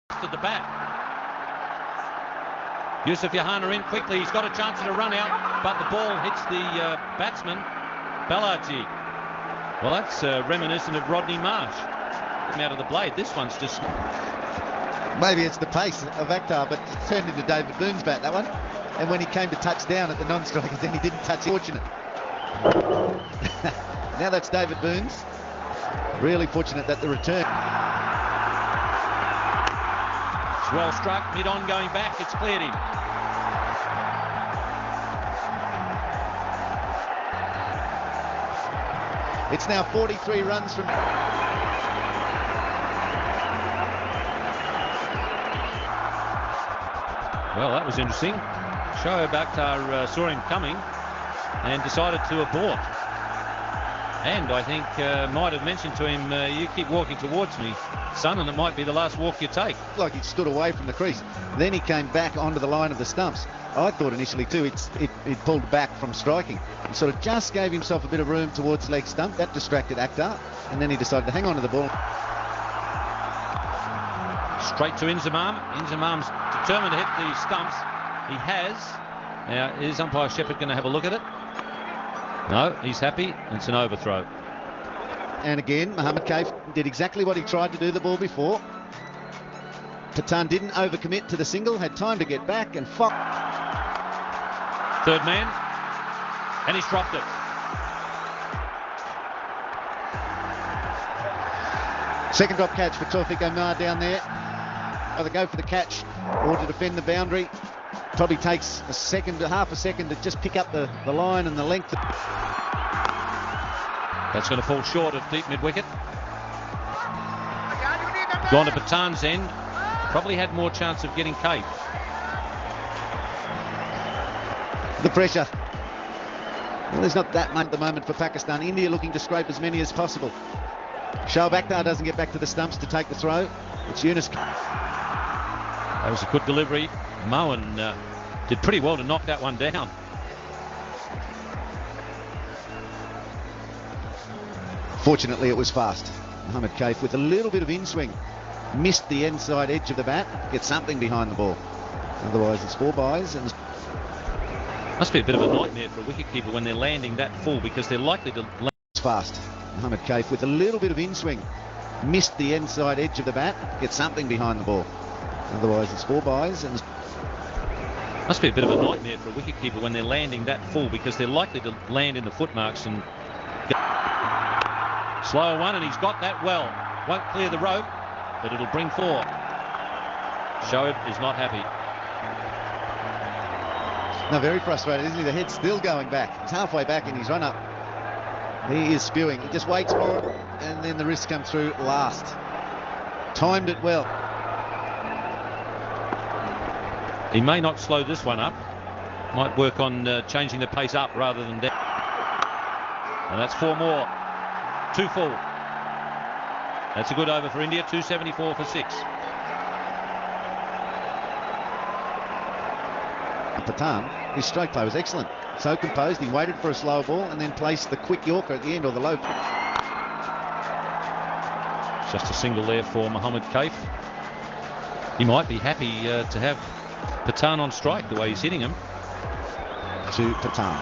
to the bat. Yusuf Yohana in quickly. He's got a chance at a run out, but the ball hits the batsman, Balarji. Well, that's reminiscent of Rodney Marsh. Out of the blade. This one's just... Maybe it's the pace of Akhtar, but it turned into David Boone's bat, that one. And when he came to touch down at the non-strikers, then he didn't touch it. Fortunate. Now that's David Boone's. Really fortunate that the return... It's well struck, mid-on going back, it's cleared him. It's now 43 runs from... Well, that was interesting. Shoaib Akhtar saw him coming and decided to abort. And I think might have mentioned to him, you keep walking towards me, son, and it might be the last walk you take. Like he stood away from the crease. Then he came back onto the line of the stumps. I thought initially too it pulled back from striking. He sort of just gave himself a bit of room towards leg stump. That distracted Akhtar, and then he decided to hang on to the ball. Straight to Inzamam. Inzamam's determined to hit the stumps. He has. Now, is umpire Shepherd going to have a look at it? No, he's happy. It's an overthrow. And again, Mohammed Kaif did exactly what he tried to do the ball before. Pathan didn't overcommit to the single, had time to get back and fought. Third man, and he's dropped it. Second drop catch for Tawfiq Umar down there. Either go for the catch or to defend the boundary. Probably takes a second, half a second to just pick up the line and the length. That's going to fall short of deep mid-wicket. Gone to Pathan's end. Probably had more chance of getting Kaif. The pressure. Well, there's not that much at the moment for Pakistan. India looking to scrape as many as possible. Shoaib Akhtar doesn't get back to the stumps to take the throw. It's Yunus. That was a good delivery. Mohan did pretty well to knock that one down. Fortunately, it was fast. Mohammed Kaif with a little bit of in-swing. Missed the inside edge of the bat. Get something behind the ball. Otherwise, it's 4 byes. And must be a bit of a nightmare for a wicketkeeper when they're landing that full, because they're likely to land. It's fast. Mohammed Kaif with a little bit of in-swing. Missed the inside edge of the bat. Get something behind the ball. Otherwise, it's 4 byes. And must be a bit of a nightmare for a wicketkeeper when they're landing that full, because they're likely to land in the footmarks and slower one, and he's got that well. Won't clear the rope, but it'll bring 4. Shoaib is not happy. No, very frustrated, isn't he? The head's still going back. He's halfway back in his run-up. He is spewing. He just waits for it, and then the wrists come through last. Timed it well. He may not slow this one up. Might work on changing the pace up rather than down. And that's 4 more. 2 full. That's a good over for India. 274 for 6. Pathan, his stroke play was excellent. So composed, he waited for a slow ball and then placed the quick Yorker at the end, or the low. Just a single there for Mohammed Kaif. He might be happy to have Pathan on strike the way he's hitting him. To Pathan.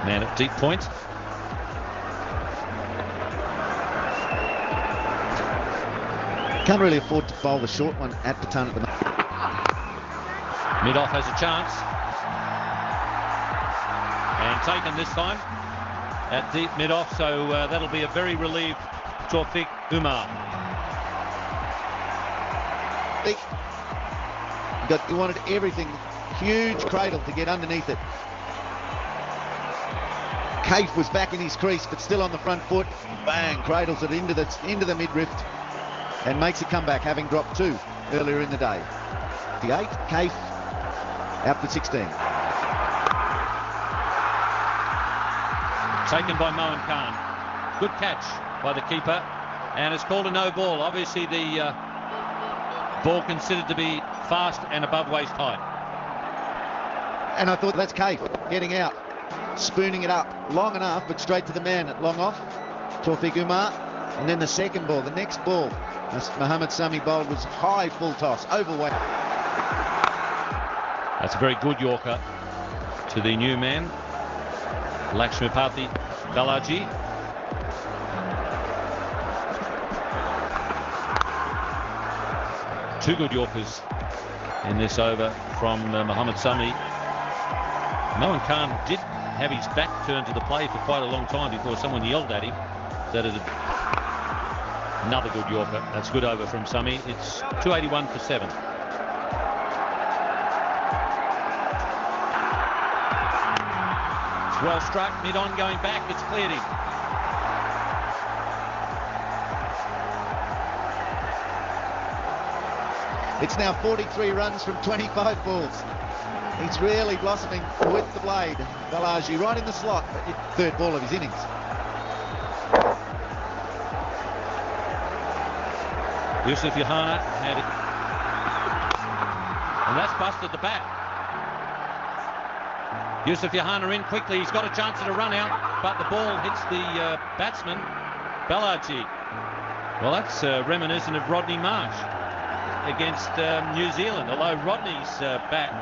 Man at deep point. Can't really afford to bowl the short one at Pathan at the moment. Mid-off has a chance. And taken this time at deep mid-off, so that'll be a very relieved Tawfiq Umar. He wanted everything. Huge cradle to get underneath it. Kaif was back in his crease, but still on the front foot. Bang, cradles it into the mid-rift and makes a comeback, having dropped 2 earlier in the day. The 8, Kaif out for 16. Taken by Mohan Khan. Good catch by the keeper, and it's called a no ball. Obviously the ball considered to be fast and above waist height. And I thought that's Kaif getting out, spooning it up long enough, but straight to the man at long off. Tawfiq Umar And then the second ball, the next ball, as Mohammad Sami bowled, was high full toss, overweight. That's a very good Yorker to the new man, Lakshmipathy Balaji. Two good Yorkers in this over from Mohammad Sami. Mohan Khan did have his back turned to the play for quite a long time before someone yelled at him that it had... Another good Yorker. That's good over from Sami. It's 281 for 7. It's well struck, mid-on going back. It's cleared him. It's now 43 runs from 25 balls. He's really blossoming with the blade. Balaji right in the slot, third ball of his innings. Yusuf Yohana had it. And that's busted the bat. Yusuf Yohana in quickly. He's got a chance at a run out, but the ball hits the batsman, Balaji. Well, that's reminiscent of Rodney Marsh against New Zealand, although Rodney's bat,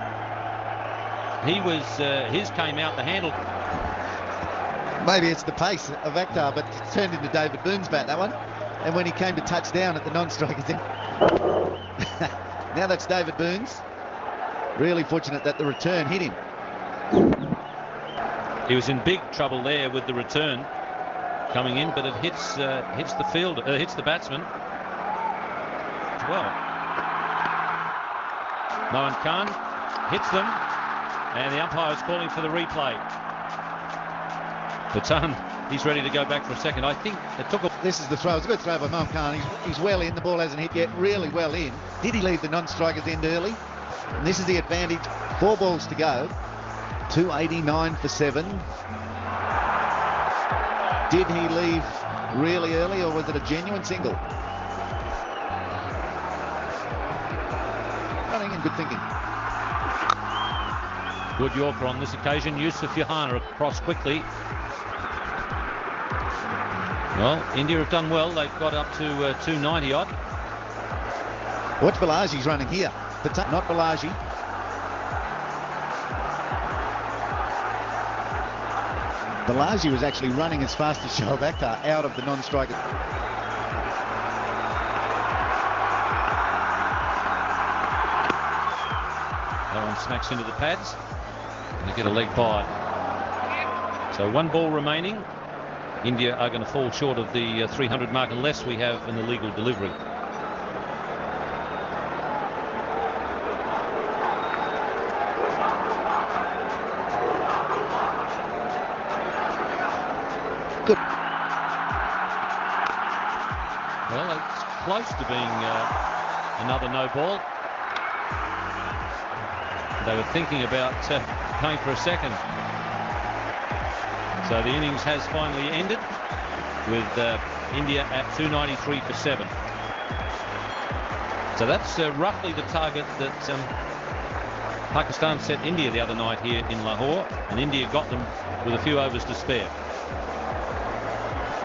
his came out the handle. Maybe it's the pace of Akhtar, but it turned into David Boone's bat, that one. And when he came to touch down at the non-strikers end. Now that's David Boone's. Really fortunate that the return hit him. He was in big trouble there with the return coming in, but it hits the field, hits the batsman as well. Mohan Khan hits them, and the umpire is calling for the replay. Batan, he's ready to go back for a second. I think it took a... This is the throw. It's a good throw by Mohan Khan. He's well in. The ball hasn't hit yet. Really well in. Did he leave the non-strikers end early? And this is the advantage. 4 balls to go. 289 for 7. Did he leave really early, or was it a genuine single? Running and good thinking. Good Yorker on this occasion. Yusuf Yohana across quickly. Well, India have done well. They've got up to 290 odd. Watch Balaji's running here. Not Balaji. Balaji was actually running as fast as Shoaib Akhtar out of the non-striker. That one smacks into the pads. And they get a leg by. So 1 ball remaining. India are going to fall short of the 300 mark unless we have an illegal delivery. Good. Well, it's close to being another no ball. They were thinking about going for a second. So the innings has finally ended with India at 293 for 7. So that's roughly the target that Pakistan set India the other night here in Lahore, and India got them with a few overs to spare.